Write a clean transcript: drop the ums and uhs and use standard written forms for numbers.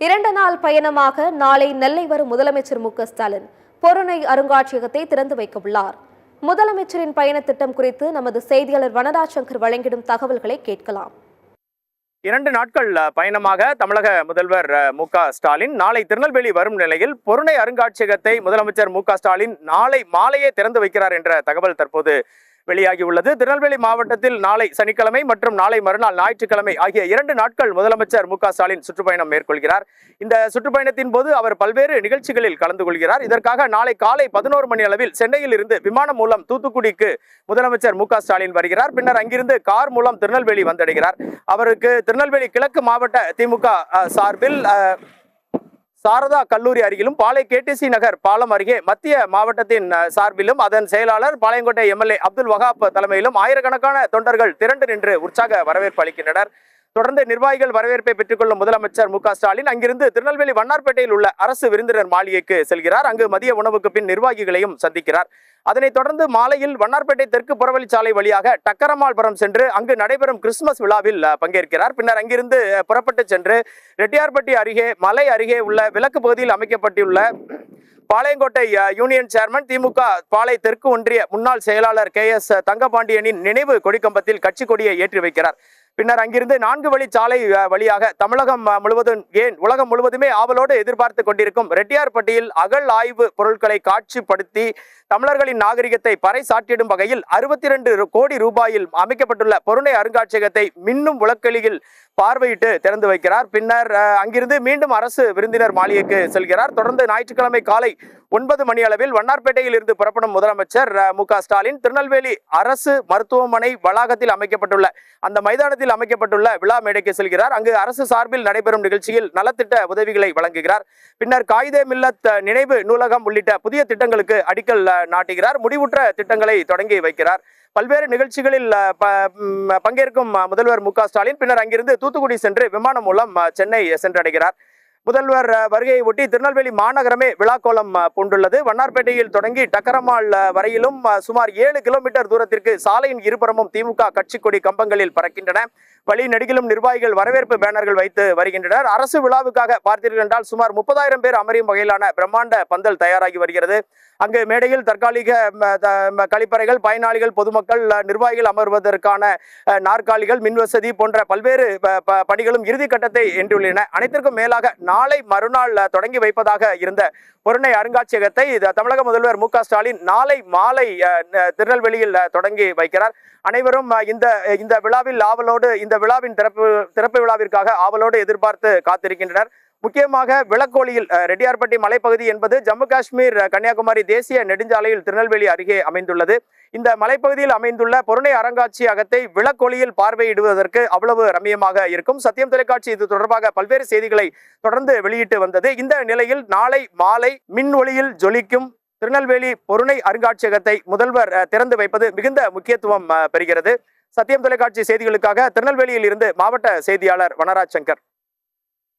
2 நாள் பயணமாக நாளை நெல்லை வரும் முதலமைச்சர் மு.க.ஸ்டாலின் பொருணை அருங்காட்சியகத்தை திறந்து வைக்க உள்ளார். முதலமைச்சரின் பயண திட்டம் குறித்து நமது செய்தியாளர் வனராஜ் சங்கர் வழங்கிடும் தகவல்களை கேட்கலாம். 2 நாட்கள் பயணமாக தமிழக முதல்வர் மு.க.ஸ்டாலின் நாளை திருநெல்வேலி வரும் நிலையில் பொருணை அருங்காட்சியகத்தை முதலமைச்சர் மு.க.ஸ்டாலின் நாளை மாலையே திறந்து வைக்கிறார் என்ற தகவல் தற்போது வெளியாகியுள்ளது. திருநெல்வேலி மாவட்டத்தில் நாளை சனிக்கிழமை மற்றும் நாளை மறுநாள் ஞாயிற்றுக்கிழமை ஆகிய 2 நாட்கள் முதலமைச்சர் மு.க.ஸ்டாலின் சுற்றுப்பயணம் மேற்கொள்கிறார். இந்த சுற்றுப்பயணத்தின் போது அவர் பல்வேறு நிகழ்ச்சிகளில் கலந்து கொள்கிறார். இதற்காக நாளை காலை 11 மணி அளவில் சென்னையில் இருந்து விமானம் மூலம் தூத்துக்குடிக்கு முதலமைச்சர் மு.க.ஸ்டாலின் வருகிறார். பின்னர் அங்கிருந்து கார் மூலம் திருநெல்வேலி வந்தடைகிறார். அவருக்கு திருநெல்வேலி கிழக்கு மாவட்ட திமுக சார்பில் சாரதா கல்லூரி அருகிலும் பாளை கேடிசி நகர் பாலம் அருகே மத்திய மாவட்டத்தின் சார்பிலும் அதன் செயலாளர் பாளையங்கோட்டை எம்எல்ஏ அப்துல் வகாப் தலைமையிலும் ஆயிரக்கணக்கான தொண்டர்கள் திரண்டு நின்று உற்சாக வரவேற்பு அளிக்கின்றனர். தொடர்ந்து நிர்வாகிகள் வரவேற்பை பெற்றுக்கொள்ளும் முதலமைச்சர் மு.க.ஸ்டாலின் அங்கிருந்து திருநெல்வேலி வண்ணார்பேட்டையில் உள்ள அரசு விருந்தினர் மாளிகைக்கு செல்கிறார். அங்கு மதிய உணவுக்கு பின் நிர்வாகிகளையும் சந்திக்கிறார். அதனைத் தொடர்ந்து மாலையில் வண்ணார்பேட்டை தெற்கு புறவழிச்சாலை வழியாக டக்கரமால்புரம் சென்று அங்கு நடைபெறும் கிறிஸ்துமஸ் விழாவில் பங்கேற்கிறார். பின்னர் அங்கிருந்து புறப்பட்டு சென்று ரெட்டியார்பட்டி அருகே மலை அருகே உள்ள விலக்கு பகுதியில் அமைக்கப்பட்டுள்ள பாளையங்கோட்டை யூனியன் சேர்மன் திமுக பாளை தெற்கு ஒன்றிய முன்னாள் செயலாளர் கே.எஸ். தங்கபாண்டியனின் நினைவு கொடிக்கம்பத்தில் கட்சி கொடியை ஏற்றி வைக்கிறார். பின்னர் அங்கிருந்து 4 வழி சாலை வழியாக தமிழகம் முழுவதும் ஏன் உலகம் முழுவதுமே ஆவலோடு எதிர்பார்த்து கொண்டிருக்கும் ரெட்டியார்பட்டியில் அகழ் ஆய்வு பொருட்களை காட்சிப்படுத்தி தமிழர்களின் நாகரிகத்தை பறைசாற்றிடும் வகையில் 62 கோடி ரூபாயில் அமைக்கப்பட்டுள்ள பொருணை அருங்காட்சியகத்தை மின்னும் விளக்கெளியில் பார்வையிட்டு திறந்து வைக்கிறார். பின்னர் அங்கிருந்து மீண்டும் அரசு விருந்தினர் மாளிகைக்கு செல்கிறார். தொடர்ந்து ஞாயிற்றுக்கிழமை காலை 9 மணி அளவில் வண்ணார்பேட்டையில் இருந்து புறப்படும் முதலமைச்சர் மு.க.ஸ்டாலின் திருநெல்வேலி அரசு மருத்துவமனை வளாகத்தில் அமைக்கப்பட்டுள்ள அந்த மைதானத்தில் அமைக்கப்பட்டுள்ள விழா மேடைக்கு செல்கிறார். அங்கு அரசு சார்பில் நடைபெறும் நிகழ்ச்சியில் நலத்திட்ட உதவிகளை வழங்குகிறார். பின்னர் காயிதே மில்லத் நினைவு நூலகம் உள்ளிட்ட புதிய திட்டங்களுக்கு அடிக்கல் நாட்டுகிறார். முடிவுற்ற திட்டங்களை தொடங்கி வைக்கிறார். பல்வேறு நிகழ்ச்சிகளில் பங்கேற்கும் முதல்வர் மு.க.ஸ்டாலின் பின்னர் அங்கிருந்து தூத்துக்குடி சென்று விமானம் மூலம் சென்னை சென்றடைகிறார். முதல்வர் வருகையை ஒட்டி திருநெல்வேலி மாநகரமே விழாக்கோலம் பூண்டுள்ளது. வண்ணார்பேட்டையில் தொடங்கி டக்கரமால் வரையிலும் சுமார் 7 கிலோமீட்டர் தூரத்திற்கு சாலையின் இருபுறமும் திமுக கட்சி கொடி கம்பங்களில் பறக்கின்றன. வழி நெடுகிலும் நிர்வாகிகள் வரவேற்பு பேனர்கள் வைத்து வருகின்றனர். அரசு விழாவுக்காக பார்த்தீர்கள் என்றால் சுமார் 30,000 பேர் அமரும் வகையிலான பிரம்மாண்ட பந்தல் தயாராகி வருகிறது. அங்கு மேடையில் தற்காலிக கழிப்பறைகள், பயனாளிகள், பொதுமக்கள், நிர்வாகிகள் அமர்வதற்கான நாற்காலிகள், மின்வசதி போன்ற பல்வேறு பணிகளும் இறுதி கட்டத்தை எட்டியுள்ளன. அனைத்திற்கும் மேலாக நாளை மறுநாள் தொடங்கி வைப்பதாக இருந்த பொருணை அருங்காட்சியகத்தை தமிழக முதல்வர் மு.க.ஸ்டாலின் நாளை மாலை திருநெல்வேலியில் தொடங்கி வைக்கிறார். அனைவரும் இந்த விழாவில் ஆவலோடு இந்த விழாவின் திறப்பு விழாவிற்காக ஆவலோடு எதிர்பார்த்து காத்திருக்கின்றனர். முக்கியமாக விளக்கோலியில் ரெட்டியார்பட்டி மலைப்பகுதி என்பது ஜம்மு காஷ்மீர் கன்னியாகுமரி தேசிய நெடுஞ்சாலையில் திருநெல்வேலி அருகே அமைந்துள்ளது. இந்த மலைப்பகுதியில் அமைந்துள்ள பொருணை அருங்காட்சியகத்தை விளக்கோலியில் பார்வையிடுவதற்கு அவ்வளவு ரம்மியமாக இருக்கும். சத்தியம் தொலைக்காட்சி இது தொடர்பாக பல்வேறு செய்திகளை தொடர்ந்து வெளியிட்டு வந்தது. இந்த நிலையில் நாளை மாலை மின் ஒளியில் ஜொலிக்கும் திருநெல்வேலி பொருணை அருங்காட்சியகத்தை முதல்வர் திறந்து வைப்பது மிகுந்த முக்கியத்துவம் பெறுகிறது. சத்தியம் தொலைக்காட்சி செய்திகளுக்காக திருநெல்வேலியில் இருந்து மாவட்ட செய்தியாளர் வனராஜ் சங்கர்.